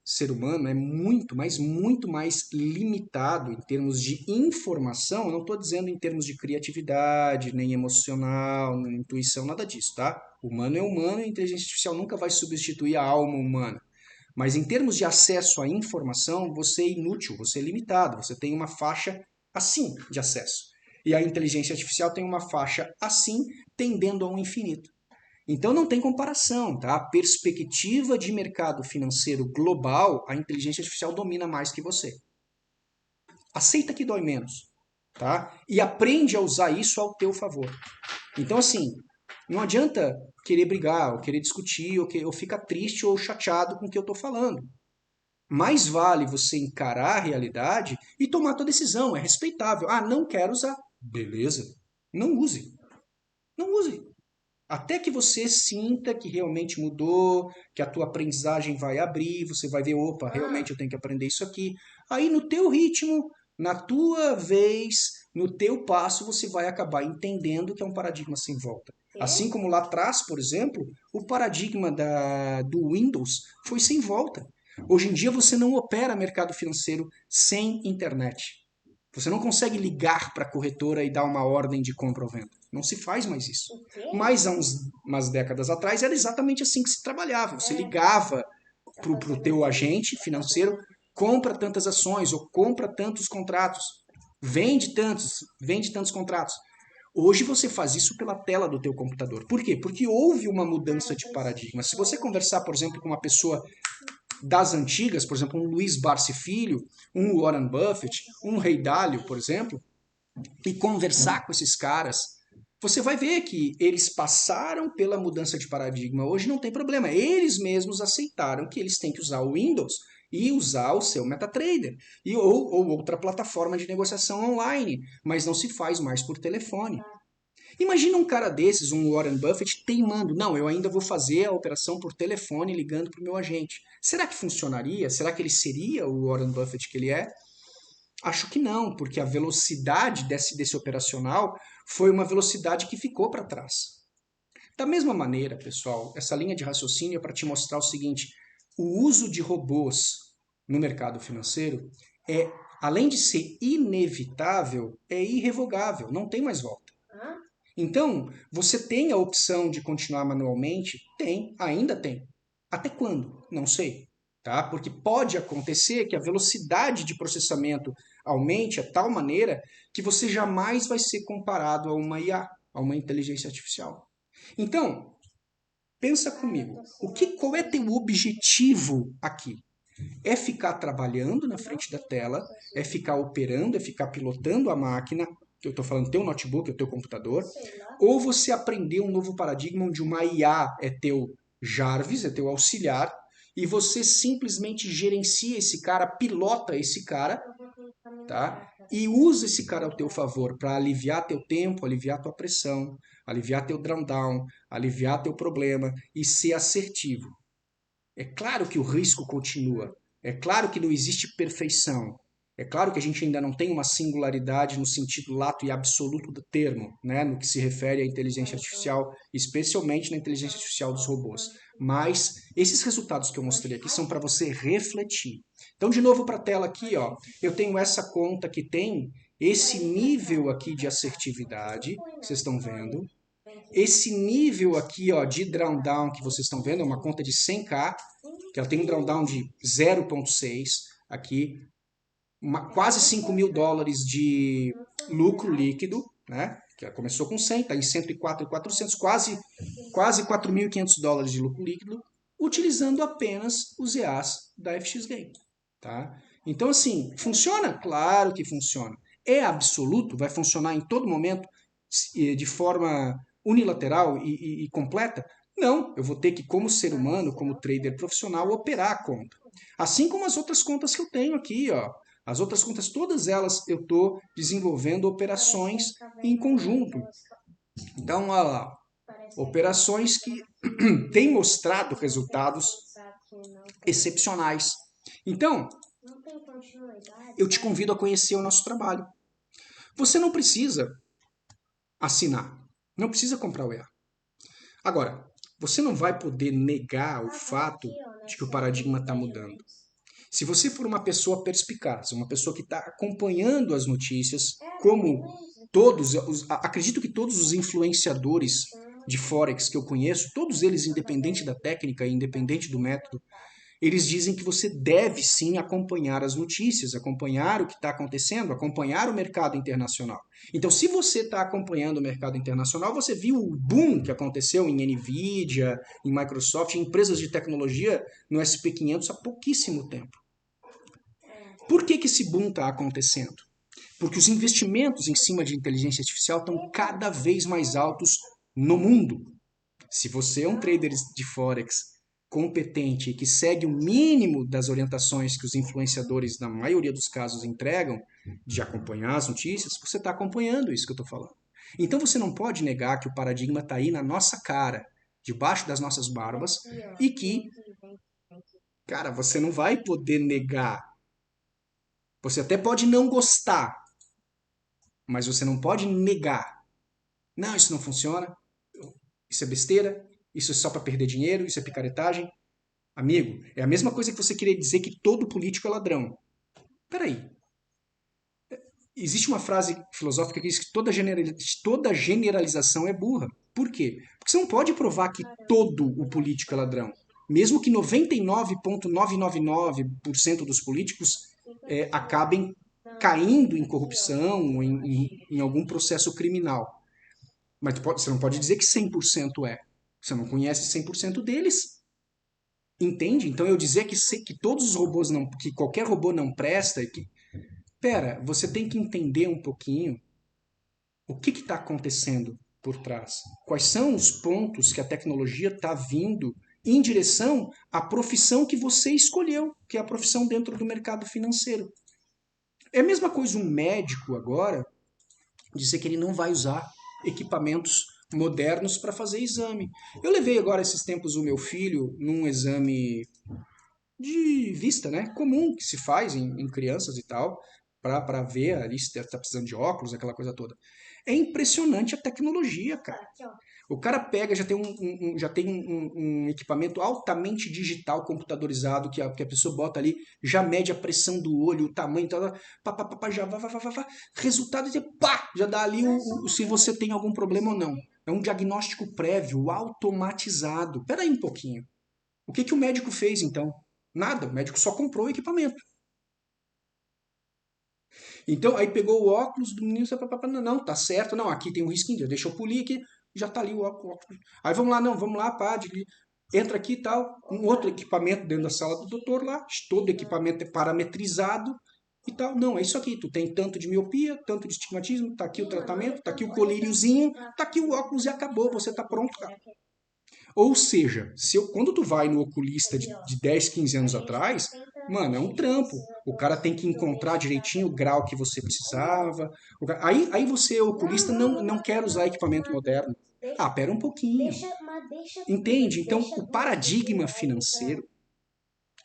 ser humano, é muito, mas muito mais limitado em termos de informação. Eu não estou dizendo em termos de criatividade, nem emocional, nem intuição, nada disso, tá? O humano é humano e a inteligência artificial nunca vai substituir a alma humana. Mas em termos de acesso à informação, você é inútil, você é limitado, você tem uma faixa assim de acesso. E a inteligência artificial tem uma faixa assim, tendendo ao infinito. Então não tem comparação, tá? A perspectiva de mercado financeiro global, a inteligência artificial domina mais que você. Aceita que dói menos, tá? E aprende a usar isso ao teu favor. Então, assim, não adianta querer brigar, ou querer discutir, ou ficar triste ou chateado com o que eu estou falando. Mais vale você encarar a realidade e tomar a tua decisão. É respeitável. Ah, não quero usar. Beleza. Não use. Não use. Até que você sinta que realmente mudou, que a tua aprendizagem vai abrir, você vai ver, opa, realmente eu tenho que aprender isso aqui. Aí no teu ritmo, na tua vez, no teu passo, você vai acabar entendendo que é um paradigma sem volta. Assim como lá atrás, por exemplo, o paradigma do Windows foi sem volta. Hoje em dia você não opera mercado financeiro sem internet. Você não consegue ligar para a corretora e dar uma ordem de compra ou venda. Não se faz mais isso. Mas há umas décadas atrás era exatamente assim que se trabalhava. Você ligava para o teu agente financeiro, compra tantas ações ou compra tantos contratos, vende tantos contratos. Hoje você faz isso pela tela do teu computador. Por quê? Porque houve uma mudança de paradigma. Se você conversar, por exemplo, com uma pessoa das antigas, por exemplo, um Luiz Barsi Filho, um Warren Buffett, um Ray Dalio, por exemplo, e conversar com esses caras, você vai ver que eles passaram pela mudança de paradigma. Hoje não tem problema. Eles mesmos aceitaram que eles têm que usar o Windows e usar o seu MetaTrader ou outra plataforma de negociação online, mas não se faz mais por telefone. Imagina um cara desses, um Warren Buffett, teimando, não, eu ainda vou fazer a operação por telefone ligando para o meu agente. Será que funcionaria? Será que ele seria o Warren Buffett que ele é? Acho que não, porque a velocidade desse operacional foi uma velocidade que ficou para trás. Da mesma maneira, pessoal, essa linha de raciocínio é para te mostrar o seguinte: o uso de robôs no mercado financeiro é, além de ser inevitável, é irrevogável, não tem mais volta. Então, você tem a opção de continuar manualmente? Tem, ainda tem. Até quando? Não sei. Tá? Porque pode acontecer que a velocidade de processamento aumente a tal maneira que você jamais vai ser comparado a uma IA, a uma inteligência artificial. Então, pensa comigo, qual é teu objetivo aqui? É ficar trabalhando na frente da tela, é ficar operando, é ficar pilotando a máquina, que eu estou falando teu notebook, o teu computador, ou você aprender um novo paradigma onde uma IA é teu Jarvis, é teu auxiliar, e você simplesmente gerencia esse cara, pilota esse cara, tá? E usa esse cara ao teu favor para aliviar teu tempo, aliviar tua pressão, aliviar teu drawdown, aliviar teu problema e ser assertivo. É claro que o risco continua. É claro que não existe perfeição. É claro que a gente ainda não tem uma singularidade no sentido lato e absoluto do termo, né, no que se refere à inteligência artificial, especialmente na inteligência artificial dos robôs. Mas esses resultados que eu mostrei aqui são para você refletir. Então, de novo para a tela aqui, ó, eu tenho essa conta que tem esse nível aqui de assertividade, que vocês estão vendo. Esse nível aqui, ó, de drawdown que vocês estão vendo é uma conta de 100k, que ela tem um drawdown de 0,6 aqui, quase 5 mil dólares de lucro líquido, né? Que ela começou com 100, está em 104,400, quase 4.500 dólares de lucro líquido, utilizando apenas os EAs da FX Game, tá? Então, assim, funciona? Claro que funciona. É absoluto? Vai funcionar em todo momento de forma unilateral e completa? Não, eu vou ter que, como ser humano, como trader profissional, operar a conta. Assim como as outras contas que eu tenho aqui, ó. As outras contas, todas elas, eu estou desenvolvendo operações em conjunto. Então, olha lá, operações que têm mostrado resultados excepcionais. Então, eu te convido a conhecer o nosso trabalho. Você não precisa assinar, não precisa comprar o EA. Agora, você não vai poder negar o fato de que o paradigma está mudando. Se você for uma pessoa perspicaz, uma pessoa que está acompanhando as notícias, como acredito que todos os influenciadores de Forex que eu conheço, todos eles, independente da técnica e independente do método, eles dizem que você deve sim acompanhar as notícias, acompanhar o que está acontecendo, acompanhar o mercado internacional. Então, se você está acompanhando o mercado internacional, você viu o boom que aconteceu em Nvidia, em Microsoft, em empresas de tecnologia no SP500 há pouquíssimo tempo. Por que esse boom está acontecendo? Porque os investimentos em cima de inteligência artificial estão cada vez mais altos no mundo. Se você é um trader de Forex competente e que segue o mínimo das orientações que os influenciadores, na maioria dos casos, entregam, de acompanhar as notícias, você está acompanhando isso que eu estou falando. Então você não pode negar que o paradigma está aí na nossa cara, debaixo das nossas barbas, e que, cara, você não vai poder negar. Você até pode não gostar, mas você não pode negar. Não, isso não funciona, isso é besteira, isso é só para perder dinheiro, isso é picaretagem. Amigo, é a mesma coisa que você querer dizer que todo político é ladrão. Peraí. Existe uma frase filosófica que diz que toda generalização é burra. Por quê? Porque você não pode provar que todo o político é ladrão. Mesmo que 99,999% dos políticos acabem caindo em corrupção ou em algum processo criminal. Mas você não pode dizer que 100% é. Você não conhece 100% deles. Entende? Então eu dizer que todos os robôs não, que qualquer robô não presta, pera, você tem que entender um pouquinho o que está acontecendo por trás. Quais são os pontos que a tecnologia está vindo em direção à profissão que você escolheu, que é a profissão dentro do mercado financeiro. É a mesma coisa um médico agora dizer que ele não vai usar equipamentos modernos para fazer exame. Eu levei agora esses tempos o meu filho num exame de vista, né? Comum que se faz em crianças e tal, para ver ali se está precisando de óculos, aquela coisa toda. É impressionante a tecnologia, cara. O cara pega, já tem um equipamento altamente digital, computadorizado, que a pessoa bota ali, já mede a pressão do olho, o tamanho, tal, pá, pá, pá, pá, já vá. Resultado, pá, já dá ali se você tem algum problema ou não. É um diagnóstico prévio, automatizado. Peraí um pouquinho. O que o médico fez, então? Nada, o médico só comprou o equipamento. Então, aí pegou o óculos do menino, não, tá certo, não, aqui tem um risquinho, deixa eu polir aqui, já tá ali o óculos. Aí vamos lá, não, vamos lá, pá, entra aqui e tal, um outro equipamento dentro da sala do doutor lá, todo equipamento é parametrizado e tal. Não, é isso aqui, tu tem tanto de miopia, tanto de estigmatismo, tá aqui o tratamento, tá aqui o colíriozinho, tá aqui o óculos e acabou, você tá pronto, cara. Ou seja, quando tu vai no oculista de 10, 15 anos atrás, mano, é um trampo. O cara tem que encontrar direitinho o grau que você precisava. Aí você, oculista, não quer usar equipamento moderno. Ah, pera um pouquinho. Entende? Então, o paradigma financeiro,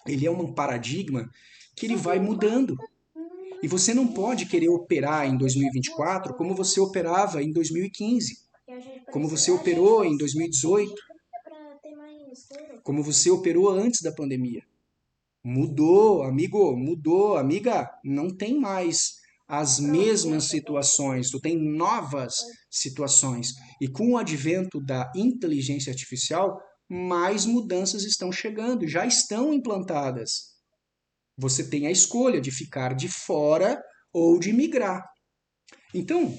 ele é um paradigma que ele vai mudando. E você não pode querer operar em 2024 como você operava em 2015, como você operou em 2018, como você operou antes da pandemia. Mudou, amigo, mudou, amiga, não tem mais as mesmas situações, tu tem novas situações. E com o advento da inteligência artificial, mais mudanças estão chegando, já estão implantadas. Você tem a escolha de ficar de fora ou de migrar. Então,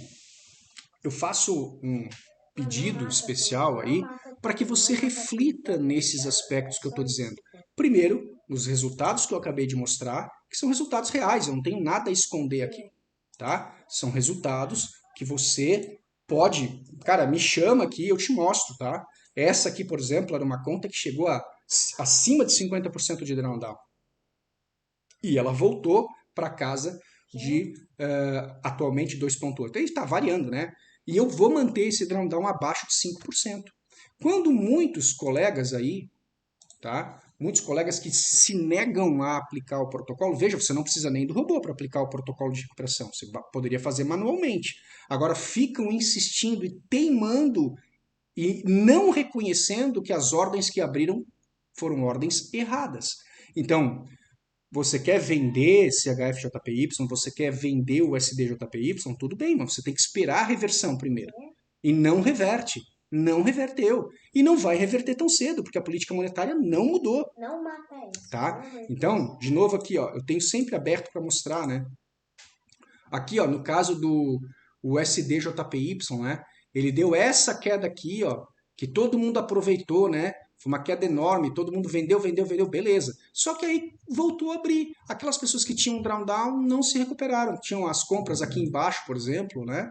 eu faço um pedido especial aí para que você reflita nesses aspectos que eu estou dizendo. Primeiro, nos resultados que eu acabei de mostrar, que são resultados reais, eu não tenho nada a esconder aqui, tá? São resultados que você pode, cara, me chama aqui, eu te mostro, tá? Essa aqui, por exemplo, era uma conta que chegou acima de 50% de drawdown. E ela voltou para casa de atualmente 2,8. Aí está variando, né? E eu vou manter esse drawdown abaixo de 5%. Quando muitos colegas aí, tá? Muitos colegas que se negam a aplicar o protocolo, veja, você não precisa nem do robô para aplicar o protocolo de recuperação, você poderia fazer manualmente. Agora ficam insistindo e teimando e não reconhecendo que as ordens que abriram foram ordens erradas. Então, você quer vender CHF-JPY, você quer vender o SDJPY, tudo bem, mas você tem que esperar a reversão primeiro. E não reverte. Não reverteu. E não vai reverter tão cedo, porque a política monetária não mudou. Não mata isso. Tá? Então, de novo aqui, ó, eu tenho sempre aberto para mostrar, né? Aqui, ó, no caso do SDJPY, né? Ele deu essa queda aqui, ó, que todo mundo aproveitou, né? Foi uma queda enorme, todo mundo vendeu, beleza. Só que aí voltou a abrir. Aquelas pessoas que tinham drawdown não se recuperaram. Tinham as compras aqui embaixo, por exemplo, né?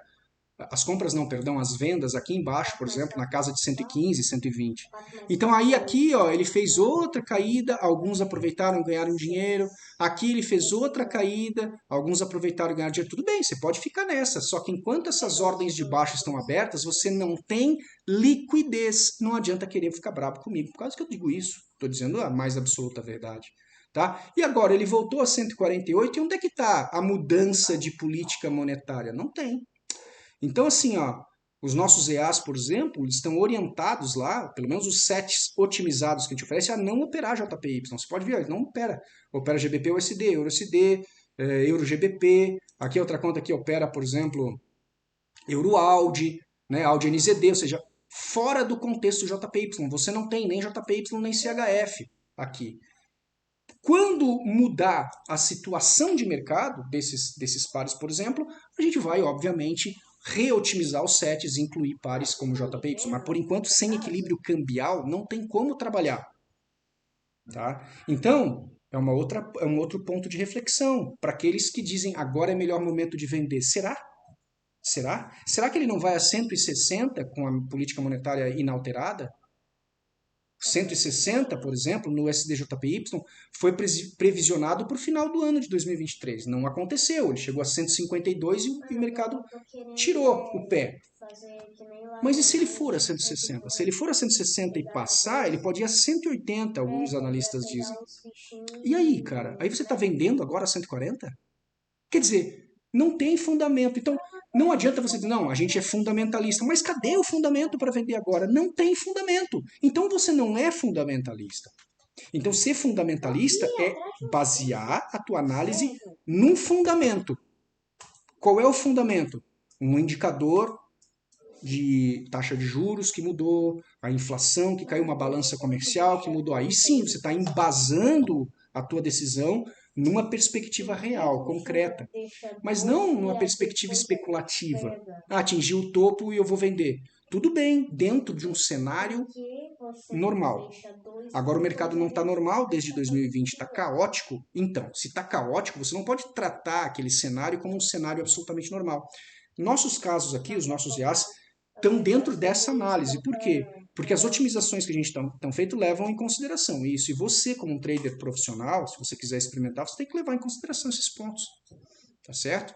As compras não, perdão, as vendas aqui embaixo, por exemplo, na casa de 115, 120. Então aí aqui, ó, ele fez outra caída, alguns aproveitaram e ganharam dinheiro. Aqui ele fez outra caída, alguns aproveitaram e ganharam dinheiro. Tudo bem, você pode ficar nessa, só que enquanto essas ordens de baixo estão abertas, você não tem liquidez. Não adianta querer ficar bravo comigo, por causa que eu digo isso. Estou dizendo a mais absoluta verdade. Tá? E agora ele voltou a 148, e onde é que está a mudança de política monetária? Não tem. Então, assim, ó, os nossos EAs, por exemplo, estão orientados lá, pelo menos os sets otimizados que a gente oferece, a não operar JPY. Você pode ver, ele não opera. Opera GBP USD, EURUSD, Euro GBP. Aqui outra conta que opera, por exemplo, EuroAudi, né, Audi NZD, ou seja, fora do contexto JPY. Você não tem nem JPY nem CHF aqui. Quando mudar a situação de mercado desses pares, por exemplo, a gente vai, obviamente, reotimizar os sets e incluir pares como JPY. Mas, por enquanto, sem equilíbrio cambial, não tem como trabalhar. Tá? Então, é um outro ponto de reflexão para aqueles que dizem agora é melhor momento de vender. Será? Será? Será que ele não vai a 160 com a política monetária inalterada? 160, por exemplo, no SDJPY, foi previsionado para o final do ano de 2023. Não aconteceu, ele chegou a 152 e o mercado tirou o pé. Mas e se ele for a 160? Se ele for a 160 e passar, ele pode ir a 180, alguns analistas dizem. E aí, cara? Aí você está vendendo agora a 140? Quer dizer, não tem fundamento. Então, não adianta você dizer, não, a gente é fundamentalista. Mas cadê o fundamento para vender agora? Não tem fundamento. Então, você não é fundamentalista. Então, ser fundamentalista é basear a tua análise num fundamento. Qual é o fundamento? Um indicador de taxa de juros que mudou, a inflação que caiu, uma balança comercial que mudou. Aí sim, você está embasando a tua decisão numa perspectiva real, concreta, mas não numa perspectiva especulativa. Ah, atingi o topo e eu vou vender. Tudo bem, dentro de um cenário normal. Agora o mercado não está normal desde 2020, está caótico. Então, se está caótico, você não pode tratar aquele cenário como um cenário absolutamente normal. Nossos casos aqui, os nossos IAs, estão dentro dessa análise. Por quê? Porque as otimizações que a gente está feito levam em consideração isso. E você, como um trader profissional, se você quiser experimentar, você tem que levar em consideração esses pontos. Tá certo?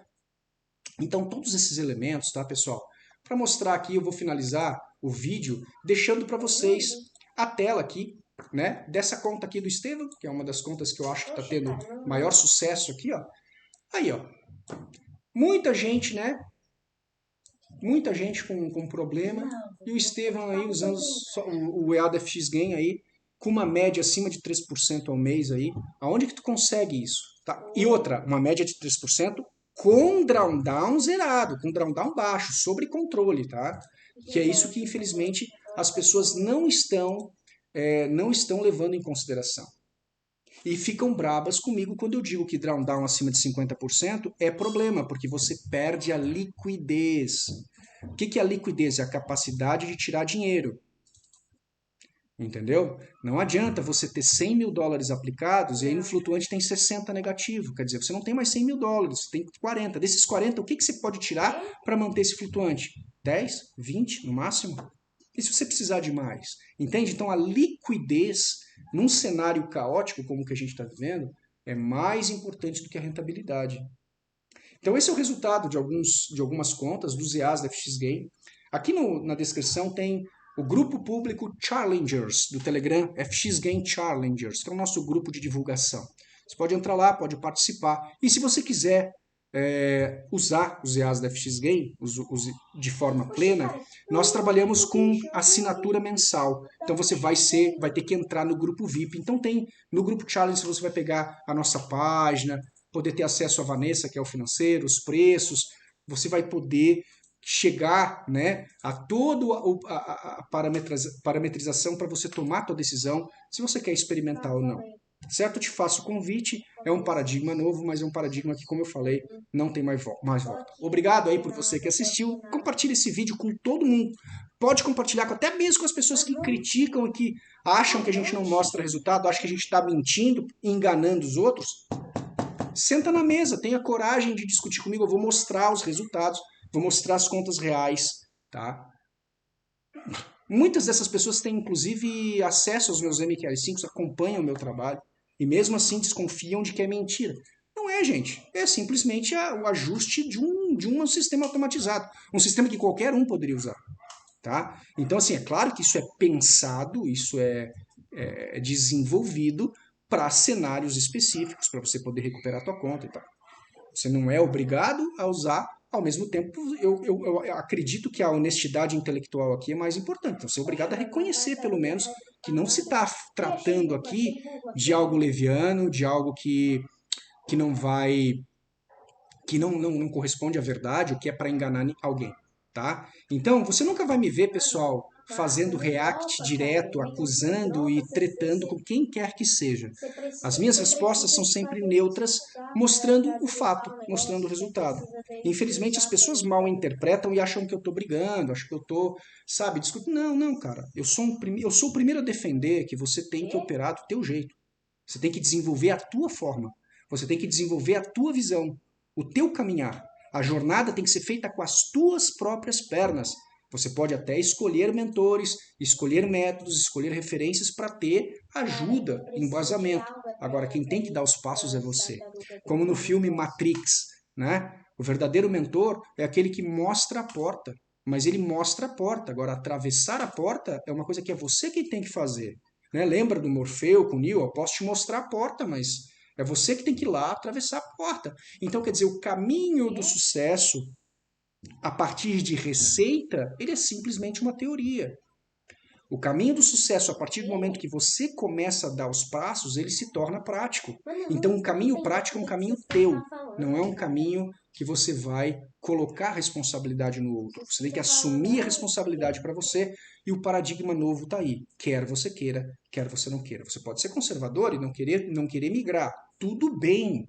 Então, todos esses elementos, tá, pessoal? Para mostrar aqui, eu vou finalizar o vídeo deixando para vocês a tela aqui, né, dessa conta aqui do Estevam, que é uma das contas que eu acho que está tendo maior sucesso aqui, ó. Aí, ó. Muita gente, né? Muita gente com problema. E o Estevão aí usando o EADFX Gain aí, com uma média acima de 3% ao mês aí. Aonde que tu consegue isso? Tá? E outra, uma média de 3% com drawdown zerado, com drawdown baixo, sobre controle, tá? Que é isso que, infelizmente, as pessoas não estão levando em consideração. E ficam brabas comigo quando eu digo que drawdown acima de 50% é problema, porque você perde a liquidez. O que é a liquidez? É a capacidade de tirar dinheiro. Entendeu? Não adianta você ter 100 mil dólares aplicados e aí no flutuante tem 60 negativo. Quer dizer, você não tem mais 100 mil dólares, você tem 40. Desses 40, o que você pode tirar para manter esse flutuante? 10, 20 no máximo? E se você precisar de mais? Entende? Então a liquidez, num cenário caótico como o que a gente está vivendo, é mais importante do que a rentabilidade. Então esse é o resultado de algumas contas dos EAs da FX Gain. Aqui na descrição tem o grupo público Challengers do Telegram, FX Gain Challengers, que é o nosso grupo de divulgação. Você pode entrar lá, pode participar. E se você quiser usar os EAs da FX Gain de forma plena, nós trabalhamos com assinatura mensal. Então você vai ter que entrar no grupo VIP. Então no grupo Challenge você vai pegar a nossa página, poder ter acesso à Vanessa, que é o financeiro, os preços, você vai poder chegar, né, a toda a parametrização para você tomar a tua decisão, se você quer experimentar ou não. Certo? Eu te faço o convite, é um paradigma novo, mas é um paradigma que, como eu falei, não tem mais volta. Obrigado aí por você que assistiu, compartilhe esse vídeo com todo mundo, pode compartilhar até mesmo com as pessoas que criticam e que acham que a gente não mostra resultado, acham que a gente está mentindo, enganando os outros. Senta na mesa, tenha coragem de discutir comigo, eu vou mostrar os resultados, vou mostrar as contas reais, tá? Muitas dessas pessoas têm, inclusive, acesso aos meus MQL5, acompanham o meu trabalho, e mesmo assim desconfiam de que é mentira. Não é, gente. É simplesmente o ajuste de um sistema automatizado. Um sistema que qualquer um poderia usar. Tá? Então, assim, é claro que isso é pensado, isso é desenvolvido para cenários específicos, para você poder recuperar a tua conta e tal. Você não é obrigado a usar, ao mesmo tempo, eu acredito que a honestidade intelectual aqui é mais importante. Então, você é obrigado a reconhecer, pelo menos, que não se está tratando aqui de algo leviano, de algo que não vai, que não corresponde à verdade, o que é para enganar alguém. Tá? Então, você nunca vai me ver, pessoal, fazendo react direto, acusando e tretando com quem quer que seja. As minhas respostas são sempre neutras, mostrando o fato, mostrando o resultado. Infelizmente, as pessoas mal interpretam e acham que eu estou brigando, acham que eu estou, sabe, discutindo. Não, cara. Eu sou o primeiro a defender que você tem que operar do teu jeito. Você tem que desenvolver a tua forma. Você tem que desenvolver a tua visão, o teu caminhar. A jornada tem que ser feita com as tuas próprias pernas. Você pode até escolher mentores, escolher métodos, escolher referências para ter ajuda, embasamento. Agora, quem tem que dar os passos é você. Como no filme Matrix, né? O verdadeiro mentor é aquele que mostra a porta, mas ele mostra a porta. Agora, atravessar a porta é uma coisa que é você que tem que fazer. Né? Lembra do Morfeu com o Neo? Eu posso te mostrar a porta, mas é você que tem que ir lá atravessar a porta. Então, quer dizer, o caminho do sucesso a partir de receita, ele é simplesmente uma teoria. O caminho do sucesso, a partir do momento que você começa a dar os passos, ele se torna prático. Então, um caminho prático é um caminho teu, não é um caminho que você vai colocar a responsabilidade no outro. Você tem que assumir a responsabilidade para você e o paradigma novo está aí. Quer você queira, quer você não queira. Você pode ser conservador e não querer migrar. Tudo bem.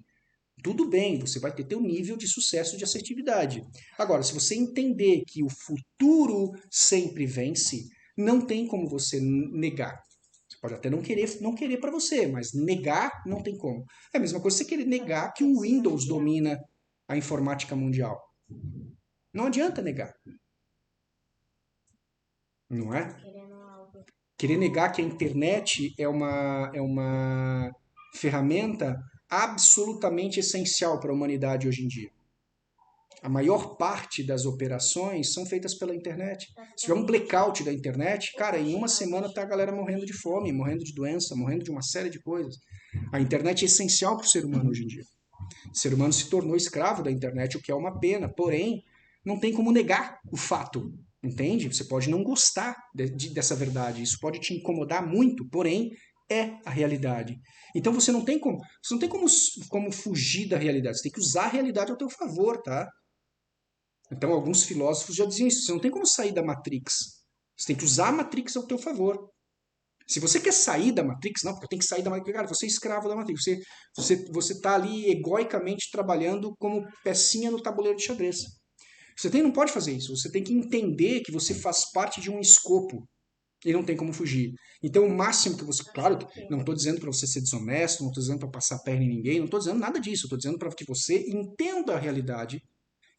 Tudo bem, você vai ter teu nível de sucesso de assertividade. Agora, se você entender que o futuro sempre vence, não tem como você negar. Você pode até não querer para você, mas negar não tem como. É a mesma coisa você querer negar que o Windows domina a informática mundial. Não adianta negar. Não é? Querer negar que a internet é uma ferramenta absolutamente essencial para a humanidade hoje em dia. A maior parte das operações são feitas pela internet. Se tiver um blackout da internet, cara, em uma semana tá a galera morrendo de fome, morrendo de doença, morrendo de uma série de coisas. A internet é essencial para o ser humano hoje em dia. O ser humano se tornou escravo da internet, o que é uma pena. Porém, não tem como negar o fato, entende? Você pode não gostar dessa verdade, isso pode te incomodar muito, porém, é a realidade. Então você não tem como fugir da realidade, você tem que usar a realidade ao teu favor, tá? Então, alguns filósofos já diziam isso. Você não tem como sair da Matrix. Você tem que usar a Matrix ao teu favor. Se você quer sair da Matrix, não, porque eu tenho que sair da Matrix. Cara, você é escravo da Matrix. Você tá ali egoicamente trabalhando como pecinha no tabuleiro de xadrez. Não pode fazer isso. Você tem que entender que você faz parte de um escopo e não tem como fugir. Então, o máximo que você. Claro, não estou dizendo para você ser desonesto, não estou dizendo para passar a perna em ninguém, não estou dizendo nada disso. Estou dizendo para que você entenda a realidade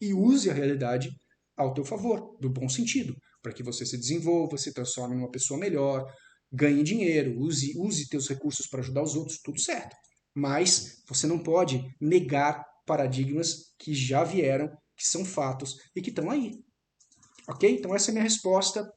e use a realidade ao teu favor, do bom sentido, para que você se desenvolva, se transforme numa pessoa melhor, ganhe dinheiro, use teus recursos para ajudar os outros, tudo certo. Mas você não pode negar paradigmas que já vieram, que são fatos e que estão aí. Ok? Então essa é a minha resposta.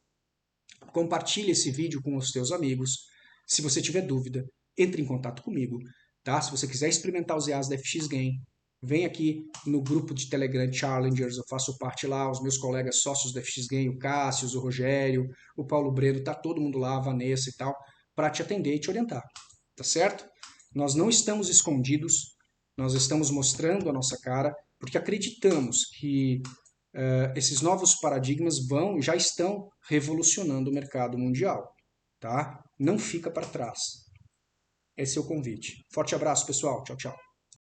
Compartilhe esse vídeo com os teus amigos. Se você tiver dúvida, entre em contato comigo. Tá? Se você quiser experimentar os EAs da FX Game, vem aqui no grupo de Telegram Challengers, eu faço parte lá, os meus colegas sócios da FX Game, o Cássio, o Rogério, o Paulo Breno, tá todo mundo lá, a Vanessa e tal, para te atender e te orientar, tá certo? Nós não estamos escondidos, nós estamos mostrando a nossa cara, porque acreditamos que esses novos paradigmas já estão revolucionando o mercado mundial, tá? Não fica para trás. Esse é o convite. Forte abraço, pessoal. Tchau, tchau.